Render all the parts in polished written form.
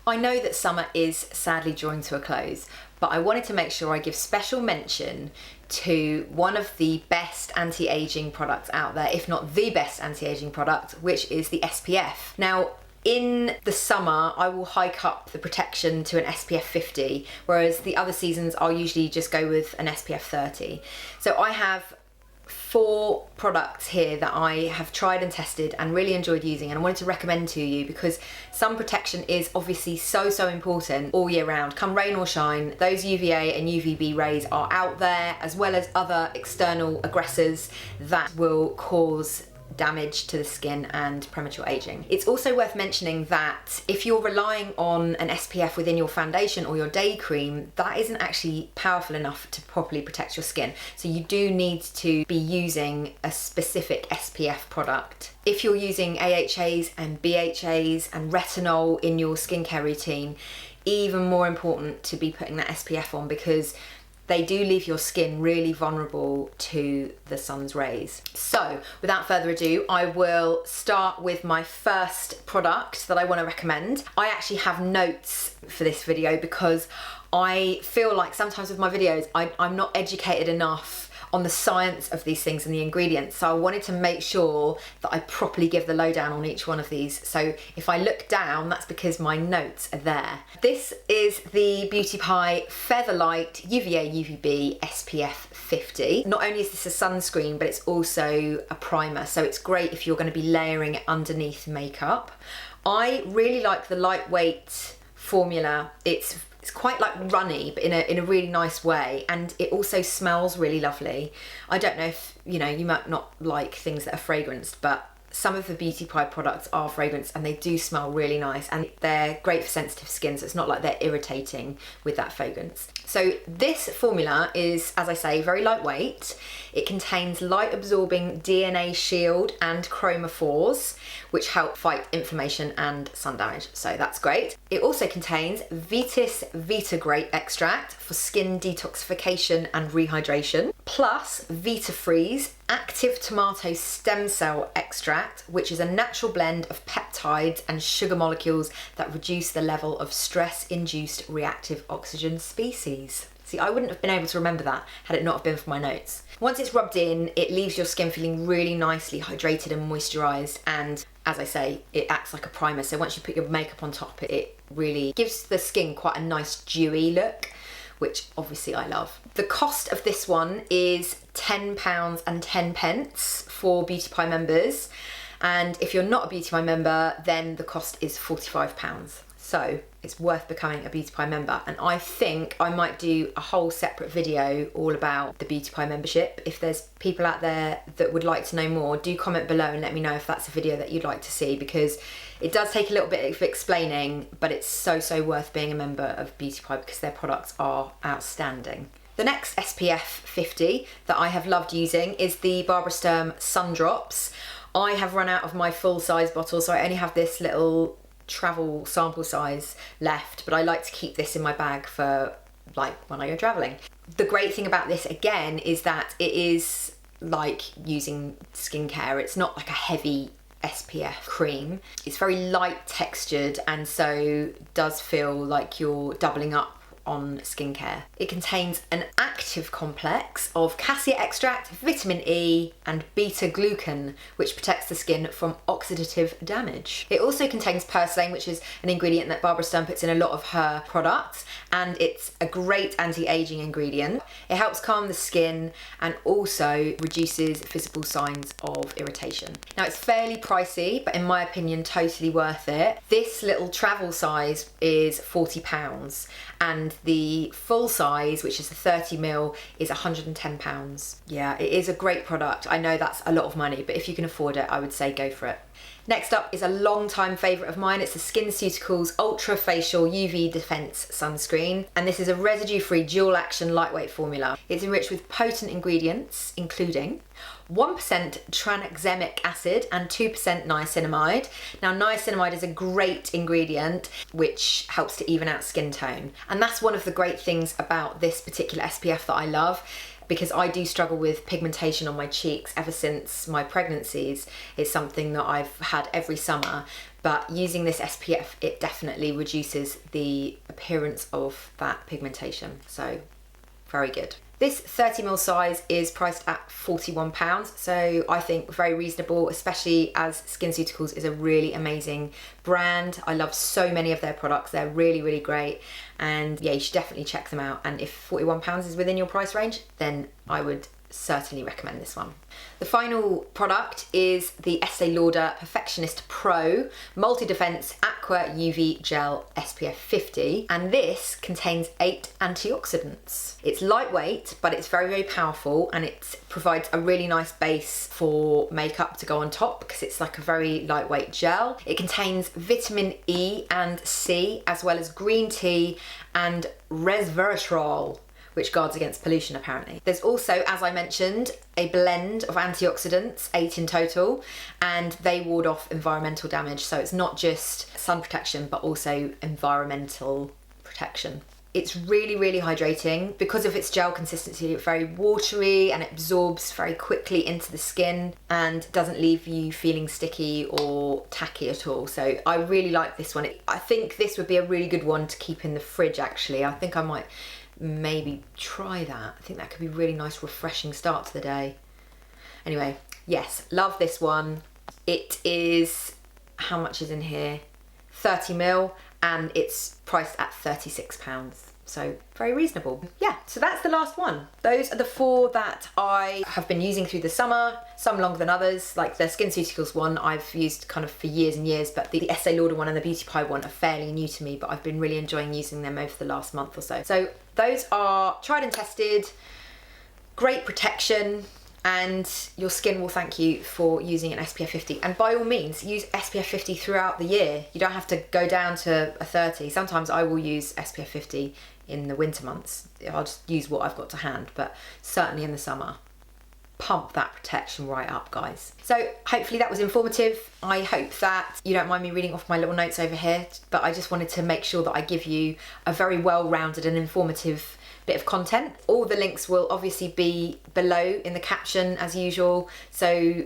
I know that summer is sadly drawing to a close, but I wanted to make sure I give special mention to one of the best anti-aging products out there, if not the best anti-aging product, which is the SPF. Now, in the summer, I will hike up the protection to an SPF 50, whereas the other seasons I'll usually just go with an SPF 30. So I have 4 products here that I have tried and tested and really enjoyed using, and I wanted to recommend to you because sun protection is obviously so important all year round. Come rain or shine, those UVA and UVB rays are out there, as well as other external aggressors that will cause damage to the skin and premature aging. It's also worth mentioning that if you're relying on an SPF within your foundation or your day cream, that isn't actually powerful enough to properly protect your skin. So you do need to be using a specific SPF product. If you're using AHAs and BHAs and retinol in your skincare routine, even more important to be putting that SPF on, because they do leave your skin really vulnerable to the sun's rays. So without further ado, I will start with my first product that I want to recommend. I actually have notes for this video because I feel like sometimes with my videos, I'm not educated enough on the science of these things and the ingredients. So I wanted to make sure that I properly give the lowdown on each one of these. So if I look down, that's because my notes are there. This is the Beauty Pie FEATHERLIGHT UVA UVB SPF 50. Not only is this a sunscreen, but it's also a primer. So it's great if you're going to be layering it underneath makeup. I really like the lightweight formula. It's quite like runny, but in a really nice way, and it also smells really lovely. I don't know if, you know, you might not like things that are fragranced, but some of the Beauty Pie products are fragranced and they do smell really nice, and they're great for sensitive skin, so it's not like they're irritating with that fragrance. So this formula is, as I say, very lightweight. It contains light absorbing DNA shield and chromophores, which help fight inflammation and sun damage, so that's great. It also contains Vitis Vitagrate extract for skin detoxification and rehydration, plus VitaFreeze active tomato stem cell extract, which is a natural blend of peptides and sugar molecules that reduce the level of stress-induced reactive oxygen species. See, I wouldn't have been able to remember that had it not have been for my notes. Once it's rubbed in, it leaves your skin feeling really nicely hydrated and moisturised, and as I say, it acts like a primer, so once you put your makeup on top, it really gives the skin quite a nice dewy look, which obviously I love. The cost of this one is £10.10 for Beauty Pie members, and if you're not a Beauty Pie member, then the cost is £45. So it's worth becoming a Beauty Pie member, and I think I might do a whole separate video all about the Beauty Pie membership. If there's people out there that would like to know more, do comment below and let me know if that's a video that you'd like to see, because it does take a little bit of explaining, but it's so worth being a member of Beauty Pie because their products are outstanding. The next SPF 50 that I have loved using is the Sturm Sun Drops. I have run out of my full size bottle, so I only have this little travel sample size left, but I like to keep this in my bag for like when I go traveling. The great thing about this again is that it is like using skincare. It's not like a heavy SPF cream. It's very light textured, and so does feel like you're doubling up on skincare. It contains an active complex of cassia extract, vitamin E and beta glucan, which protects the skin from oxidative damage. It also contains purslane, which is an ingredient that Barbara Sturm puts in a lot of her products, and it's a great anti-aging ingredient. It helps calm the skin and also reduces visible signs of irritation. Now, it's fairly pricey, but in my opinion totally worth it. This little travel size is £40, and the full size, which is the 30ml, is £110. Yeah, it is a great product. I know that's a lot of money, but if you can afford it, I would say go for it. Next up is a long-time favourite of mine. It's the SkinCeuticals Ultra Facial UV Defense Sunscreen, and this is a residue-free dual-action lightweight formula. It's enriched with potent ingredients, including 1% tranexamic acid and 2% niacinamide. Now, niacinamide is a great ingredient which helps to even out skin tone, and that's one of the great things about this particular SPF that I love. because I do struggle with pigmentation on my cheeks ever since my pregnancies. It's something that I've had every summer, but using this SPF, it definitely reduces the appearance of that pigmentation. So very good. This 30ml size is priced at £41, so I think very reasonable, especially as SkinCeuticals is a really amazing brand. I love so many of their products. They're really, really great. And yeah, you should definitely check them out. And if £41 is within your price range, then I would certainly recommend this one. The final product is the Estée Lauder Perfectionist Pro Multi-Defense Aqua UV Gel SPF 50, and this contains 8 antioxidants. It's lightweight, but it's very, very powerful, and it provides a really nice base for makeup to go on top because it's like a very lightweight gel. It contains vitamin E and C, as well as green tea and resveratrol, which guards against pollution apparently. There's also, as I mentioned, a blend of antioxidants, 8 in total, and they ward off environmental damage. So it's not just sun protection, but also environmental protection. It's really, really hydrating. Because of its gel consistency, it's very watery and it absorbs very quickly into the skin and doesn't leave you feeling sticky or tacky at all. So I really like this one. I think this would be a really good one to keep in the fridge actually. I think I might maybe try that. I think that could be a really nice refreshing start to the day. Anyway, yes, love this one. It is, how much is in here? 30ml, and it's priced at £36. So very reasonable. Yeah, so that's the last one. Those are the 4 that I have been using through the summer, some longer than others. Like the SkinCeuticals one I've used kind of for years and years, but the Estée Lauder one and the Beauty Pie one are fairly new to me, but I've been really enjoying using them over the last month or so. So those are tried and tested, great protection, and your skin will thank you for using an SPF 50. And by all means, use SPF 50 throughout the year. You don't have to go down to a 30. Sometimes I will use SPF 50 in the winter months. I'll just use what I've got to hand, but certainly in the summer, pump that protection right up, guys. So hopefully that was informative. I hope that you don't mind me reading off my little notes over here, but I just wanted to make sure that I give you a very well-rounded and informative bit of content. All the links will obviously be below in the caption as usual, so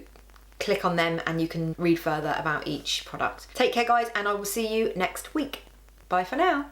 click on them and you can read further about each product. Take care, guys, and I will see you next week. Bye for now.